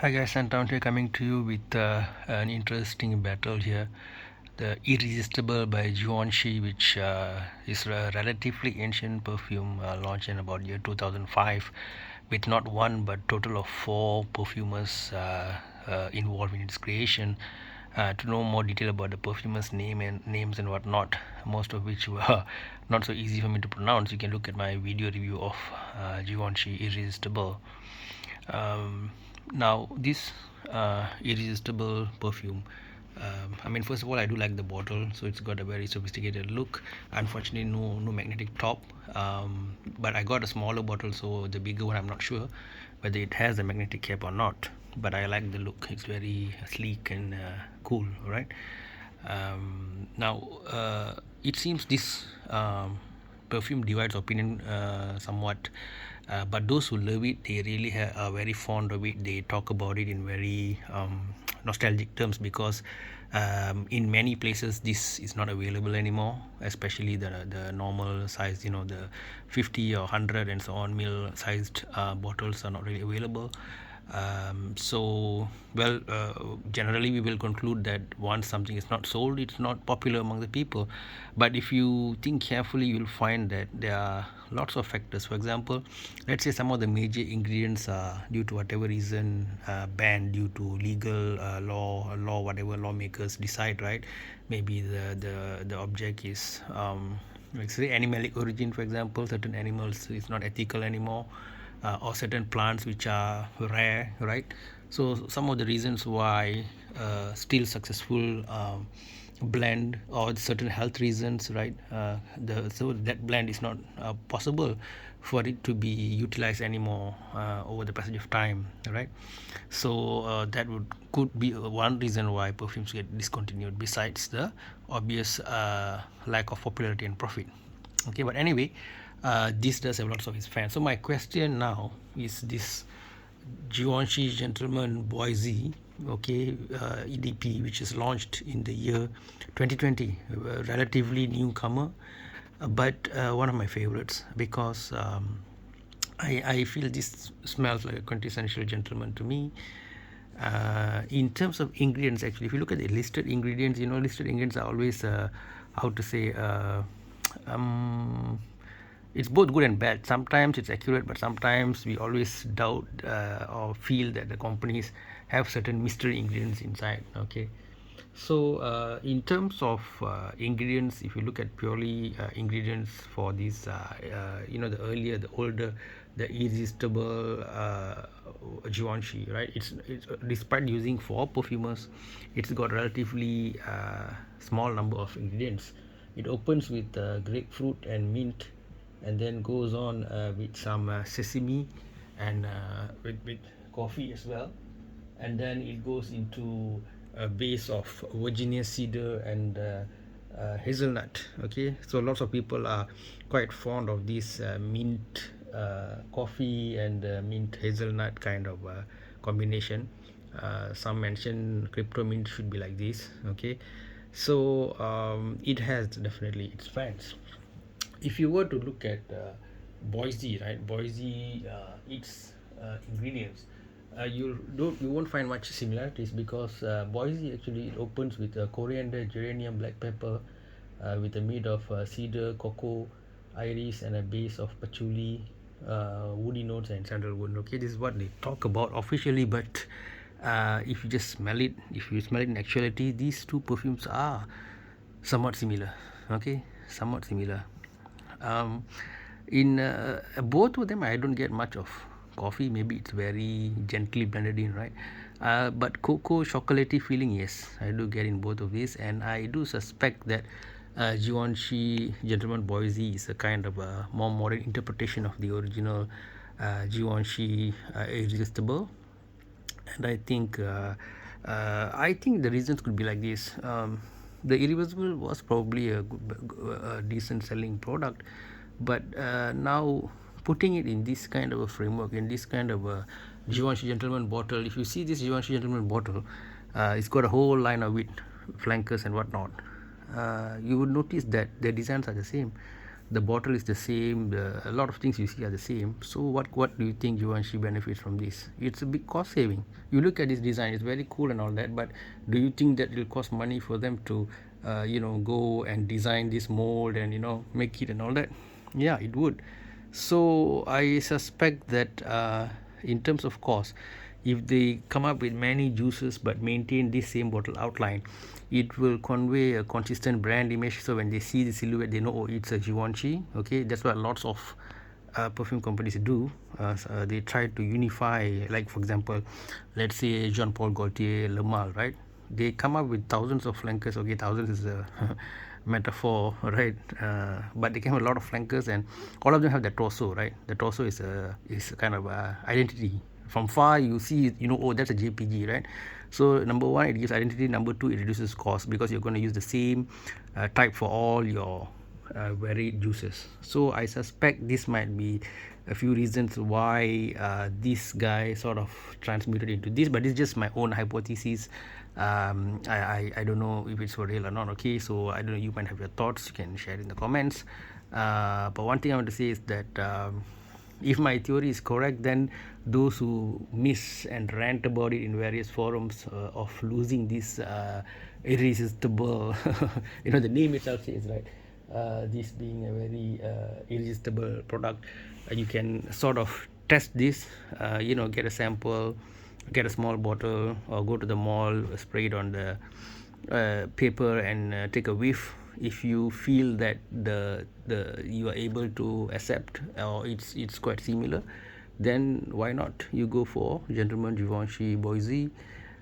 Hi guys, I'm down here coming to you with an interesting battle here. The Irresistible by Givenchy, which is a relatively ancient perfume launched in about year 2005 with not one but total of four perfumers involved in its creation. To know more detail about the perfumers' names and whatnot, most of which were not so easy for me to pronounce, you can look at my video review of Givenchy Irresistible. um, Now this irresistible perfume, I mean, first of all, I do like the bottle, so it's got a very sophisticated look. Unfortunately, no magnetic top, but I got a smaller bottle, so the bigger one I'm not sure whether it has a magnetic cap or not, but I like the look. It's very sleek and cool, right? Now it seems this perfume divides opinion somewhat, but those who love it, they really are very fond of it. They talk about it in very nostalgic terms because in many places this is not available anymore, especially the normal size, the 50 or 100 and so on mil sized bottles are not really available. So, well, generally we will conclude that once something is not sold, it's not popular among the people. But if you think carefully, you'll find that there are lots of factors. For example, let's say some of the major ingredients are, due to whatever reason, banned due to legal law, whatever lawmakers decide, right? Maybe the object is, let's say, animalic origin. For example, certain animals is not ethical anymore, or certain plants which are rare, right? So some of the reasons why still successful blend, or certain health reasons, right? So that blend is not possible for it to be utilized anymore over the passage of time, right? So that could be one reason why perfumes get discontinued, besides the obvious lack of popularity and profit. Okay, but anyway, this does have lots of his fans. So my question now is this Givenchy Gentleman Boisee, okay, EDP, which is launched in the year 2020, a relatively newcomer, but one of my favorites because I feel this smells like a quintessential gentleman to me. In terms of ingredients, actually, if you look at the listed ingredients, listed ingredients are always, how to say, um, it's both good and bad. Sometimes it's accurate, but sometimes we always doubt or feel that the companies have certain mystery ingredients inside. Okay, so in terms of ingredients, if you look at purely ingredients for these, the older, the irresistible Givenchy, right? It's despite using four perfumers, it's got relatively small number of ingredients. It opens with grapefruit and mint, and then goes on with some sesame and with coffee as well, and then it goes into a base of Virginia cedar and hazelnut. Okay, so lots of people are quite fond of this mint coffee and mint hazelnut kind of combination. Some mention crypto mint should be like this. Okay, so it has definitely its fans. If you were to look at boisee, right? Boisee, its ingredients, you won't find much similarities because boisee actually, it opens with coriander, geranium, black pepper, with a meat of cedar, cocoa, iris, and a base of patchouli, woody notes, and sandalwood. Okay, this is what they talk about officially, but if you just smell it, if you smell it in actuality, these two perfumes are somewhat similar. Okay, somewhat similar. um, in both of them, I don't get much of coffee. Maybe it's very gently blended in, right? But cocoa chocolatey feeling, yes, I do get in both of these, and I do suspect that Givenchy Gentleman Boisee is a kind of a more modern interpretation of the original Givenchy Irresistible. And I think the reasons could be like this. The Irreversible was probably a decent selling product, but now putting it in this kind of a framework, in this kind of a Givenchy Gentleman bottle, if you see this Givenchy Gentleman bottle, it's got a whole line of it, flankers and whatnot. You would notice that the designs are the same. the bottle is the same, a lot of things you see are the same. So what do you think Givenchy benefits from this? It's a big cost saving. You look at this design, it's very cool and all that, but do you think that it will cost money for them to go and design this mold and make it and all that? Yeah, it would. So I suspect that in terms of cost, if they come up with many juices but maintain this same bottle outline, it will convey a consistent brand image. So when they see the silhouette, they know, oh, it's a Givenchy. Okay, that's what lots of perfume companies do. They try to unify, like for example, let's say Jean Paul Gaultier, Le Mal, right? They come up with thousands of flankers. Okay, thousands is a metaphor, right? But they came with a lot of flankers, and all of them have the torso, right? The torso is a kind of identity. From far you see, oh, that's a JPG, right? So number one, it gives identity. Number two, it reduces cost because you're going to use the same type for all your varied juices. So I suspect this might be a few reasons why this guy sort of transmuted into this, but it's just my own hypothesis. I don't know if it's for real or not. Okay, so I don't know, you might have your thoughts, you can share in the comments. But one thing I want to say is that if my theory is correct, then those who miss and rant about it in various forums of losing this irresistible the name itself says, right, this being a very irresistible product, you can sort of test this, get a sample, get a small bottle, or go to the mall, spray it on the paper and take a whiff. If you feel that the you are able to accept, or it's quite similar, then why not you go for Gentleman, Givenchy, boisee.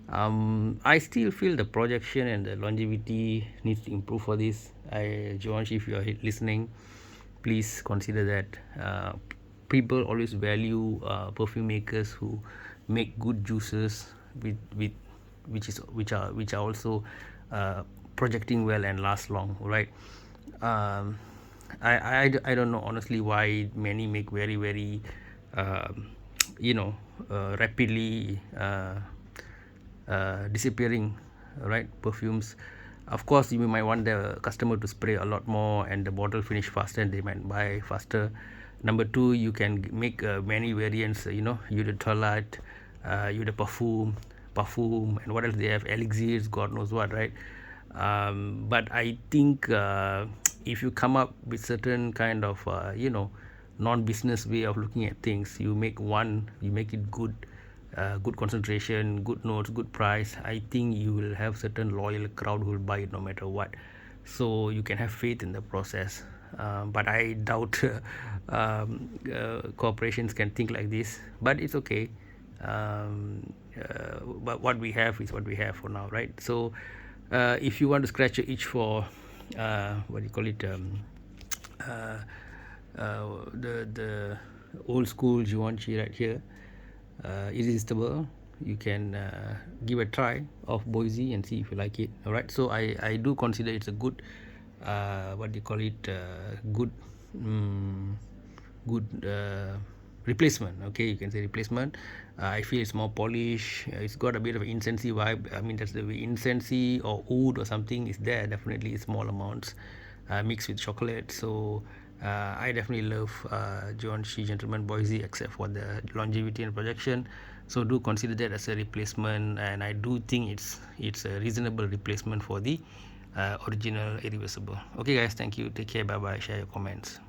I still feel the projection and the longevity needs to improve for this. Givenchy, if you are listening, please consider that. People always value perfume makers who make good juices with which are also projecting well and last long, right? um, I don't know honestly why many make very very rapidly disappearing, right, perfumes. Of course, you might want the customer to spray a lot more and the bottle finish faster, and they might buy faster. Number two, you can make many variants, you the toilette, you the perfume, and what else they have, elixirs, god knows what, right? But I think if you come up with certain kind of non-business way of looking at things, you make it good, good concentration, good notes, good price, I think you will have certain loyal crowd who will buy it no matter what. So you can have faith in the process. But I doubt corporations can think like this, but it's okay. But what we have is what we have for now, right? So if you want to scratch your itch for what do you call it, the old school Givenchy right here, Irresistible, you can give a try of boisee and see if you like it. All right, so I do consider it's a good what do you call it, good good replacement. Okay, you can say replacement. I feel it's more polished, it's got a bit of an incensey vibe. I mean, that's the way incensey or oud or something is there, definitely small amounts mixed with chocolate. So I definitely love Givenchy Gentleman boisee, except for the longevity and projection. So do consider that as a replacement, and I do think it's a reasonable replacement for the original Irreversible. Okay guys, thank you, take care, bye bye, share your comments.